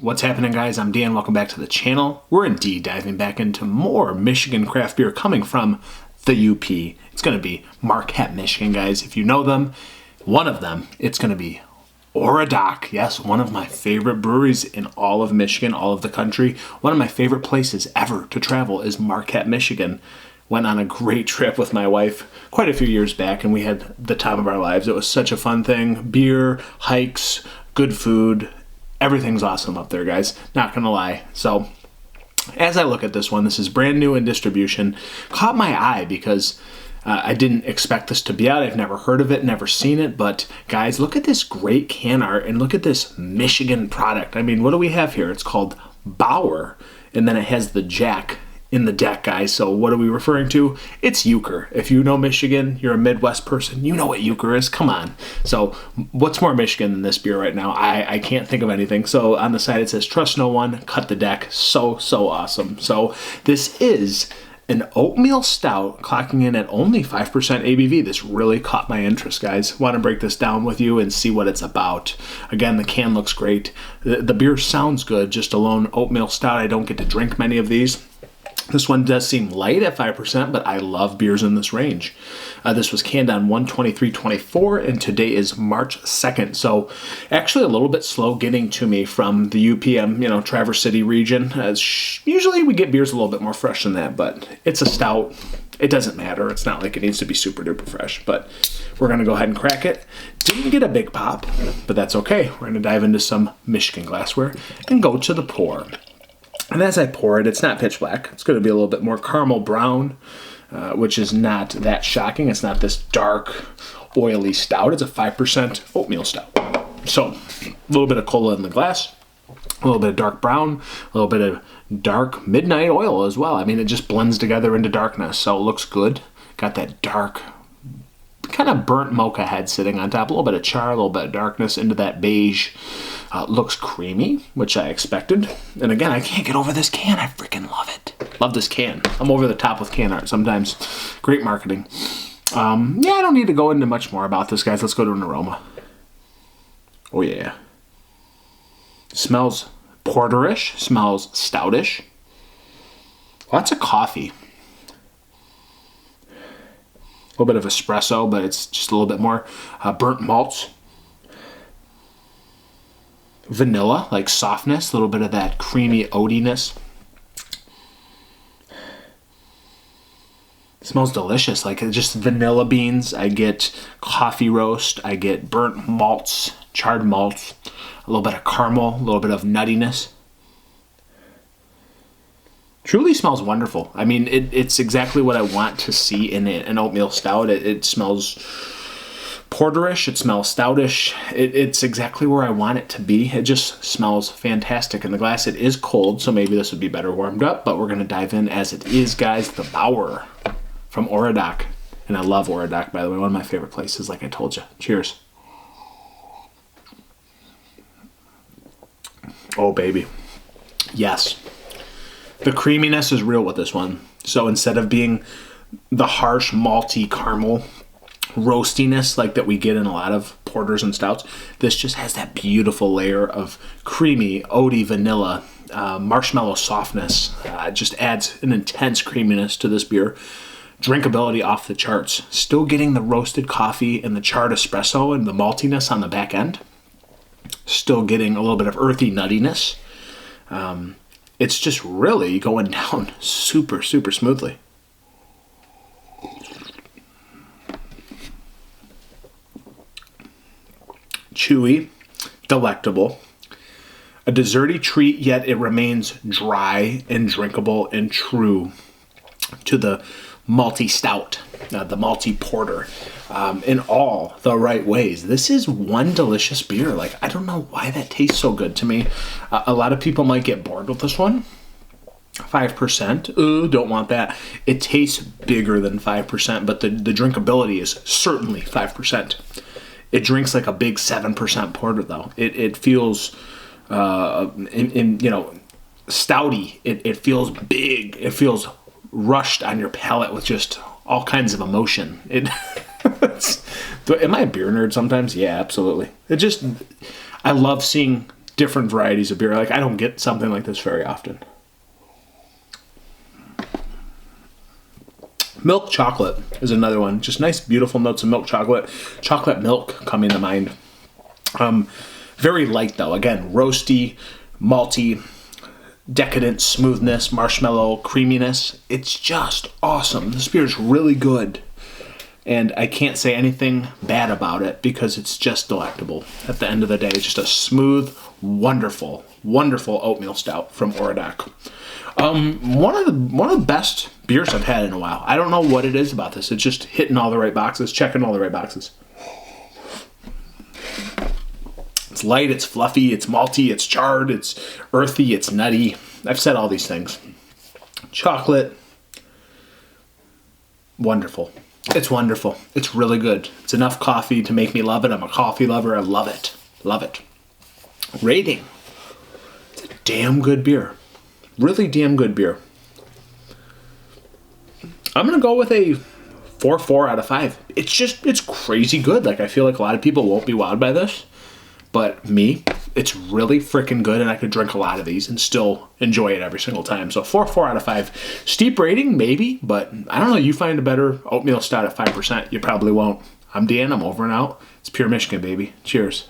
What's happening, guys? I'm Dan. Welcome back to the channel. We're indeed diving back into more Michigan craft beer coming from the UP. It's going to be Marquette, Michigan, guys. If you know them, one of them, it's going to be Aromatic. Yes, one of my favorite breweries in all of Michigan, all of the country. One of my favorite places ever to travel is Marquette, Michigan. Went on a great trip with my wife quite a few years back, and we had the time of our lives. It was such a fun thing. Beer, hikes, good food. Everything's awesome up there, guys. Not gonna lie. So, as I look at this one, this is brand new in distribution. Caught my eye because I didn't expect this to be out. I've never heard of it, never seen it. But, guys, look at this great can art and look at this Michigan product. I mean, what do we have here? It's called BOWER, and then it has the Jack in the deck, guys. So what are we referring to? It's Euchre. If you know Michigan, you're a Midwest person, you know what Euchre is. Come on. So what's more Michigan than this beer right now? I can't think of anything. So on the side it says trust no one, cut the deck. So awesome. So this is an oatmeal stout clocking in at only 5% ABV. This really caught my interest, guys. Want to break this down with you and see what it's about. Again, the can looks great. The beer sounds good. Just alone oatmeal stout. I don't get to drink many of these. This one does seem light at 5%, but I love beers in this range. This was canned on 1/23/24, and today is March 2nd. So actually a little bit slow getting to me from the UPM, Traverse City region. Usually we get beers a little bit more fresh than that, but it's a stout. It doesn't matter. It's not like it needs to be super duper fresh, but we're going to go ahead and crack it. Didn't get a big pop, but that's okay. We're going to dive into some Michigan glassware and go to the pour. And as I pour it, it's not pitch black. It's going to be a little bit more caramel brown, which is not that shocking. It's not this dark, oily stout. It's a 5% oatmeal stout. So a little bit of cola in the glass, a little bit of dark brown, a little bit of dark midnight oil as well. I mean, it just blends together into darkness, so it looks good. Got that dark, kind of burnt mocha head sitting on top. A little bit of char, a little bit of darkness into that beige. Looks creamy, which I expected. And again, I can't get over this can. I freaking love it. Love this can. I'm over the top with can art sometimes. Great marketing. I don't need to go into much more about this, guys. Let's go to an aroma. Oh, yeah. Smells porterish. Smells stoutish. Lots of coffee. A little bit of espresso, but it's just a little bit more burnt malts. Vanilla, like softness, a little bit of that creamy oatiness. It smells delicious, like just vanilla beans. I get coffee roast, I get burnt malts, charred malts, a little bit of caramel, a little bit of nuttiness. Truly smells wonderful. I mean, it's exactly what I want to see in an oatmeal stout. It smells porterish, it smells stoutish. It's exactly where I want it to be. It just smells fantastic in the glass. It is cold, so maybe this would be better warmed up, but we're going to dive in as it is, guys. The BOWER from Aromatic. And I love Aromatic, by the way. One of my favorite places, like I told you. Cheers. Oh, baby. Yes. The creaminess is real with this one. So instead of being the harsh, malty caramel roastiness like that we get in a lot of porters and stouts, this just has that beautiful layer of creamy, oaty vanilla, marshmallow softness. It just adds an intense creaminess to this beer. Drinkability off the charts. Still getting the roasted coffee and the charred espresso and the maltiness on the back end. Still getting a little bit of earthy nuttiness. It's just really going down super smoothly. Chewy, delectable, a desserty treat, yet it remains dry and drinkable and true to the malty stout, the malty porter, in all the right ways. This is one delicious beer. Like, I don't know why that tastes so good to me. A lot of people might get bored with this one. 5%. Ooh, don't want that. It tastes bigger than 5%, but the drinkability is certainly 5%. It drinks like a big 7% porter, though. It feels, stouty. It feels big. It feels rushed on your palate with just all kinds of emotion. Am I a beer nerd sometimes? Yeah, absolutely. I love seeing different varieties of beer. Like, I don't get something like this very often. Milk chocolate is another one. Just nice, beautiful notes of milk chocolate. Chocolate milk coming to mind. Very light, though. Again, roasty, malty, decadent smoothness, marshmallow creaminess. It's just awesome. This beer is really good. And I can't say anything bad about it because it's just delectable. At the end of the day, it's just a smooth, wonderful, wonderful oatmeal stout from Oradoc. One of the best beers I've had in a while. I don't know what it is about this. It's just hitting all the right boxes, checking all the right boxes. It's light, it's fluffy, it's malty, it's charred, it's earthy, it's nutty. I've said all these things. Chocolate. Wonderful. It's wonderful. It's really good. It's enough coffee to make me love it. I'm a coffee lover. I love it. Love it. Rating. It's a damn good beer. Really damn good beer. I'm going to go with a 4.4 out of 5. It's crazy good. Like, I feel like a lot of people won't be wowed by this. But me, it's really freaking good, and I could drink a lot of these and still enjoy it every single time. So 4.4 out of 5. Steep rating, maybe, but I don't know. You find a better oatmeal stout at 5%. You probably won't. I'm Dan. I'm over and out. It's Pure Michigan, baby. Cheers.